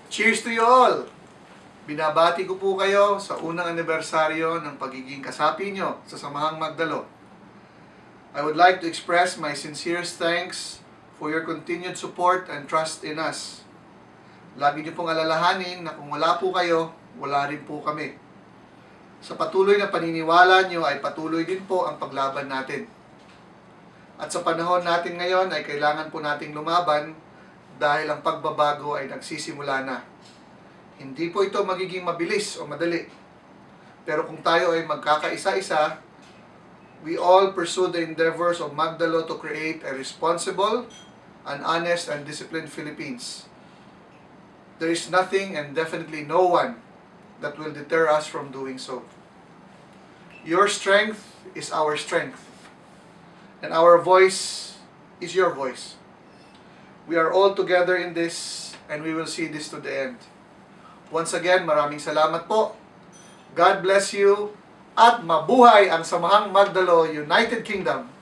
Cheers to you all! Binabati ko po kayo sa unang anibersaryo ng pagiging kasapi nyo sa Samahang Magdalo. I would like to express my sincerest thanks for your continued support and trust in us. Lagi nyo pong alalahanin na kung wala po kayo, wala rin po kami. Sa patuloy na paniniwala nyo ay patuloy din po ang paglaban natin. At sa panahon natin ngayon ay kailangan po nating lumaban dahil ang pagbabago ay nagsisimula na. Hindi po ito magiging mabilis o madali. Pero kung tayo ay magkakaisa-isa, we all pursue the endeavors of Magdalo to create a responsible, an honest, and disciplined Philippines. There is nothing and definitely no one that will deter us from doing so. Your strength is our strength, and our voice is your voice. We are all together in this, and we will see this to the end. Once again, maraming salamat po. God bless you, at mabuhay ang Samahang Magdalo United Kingdom!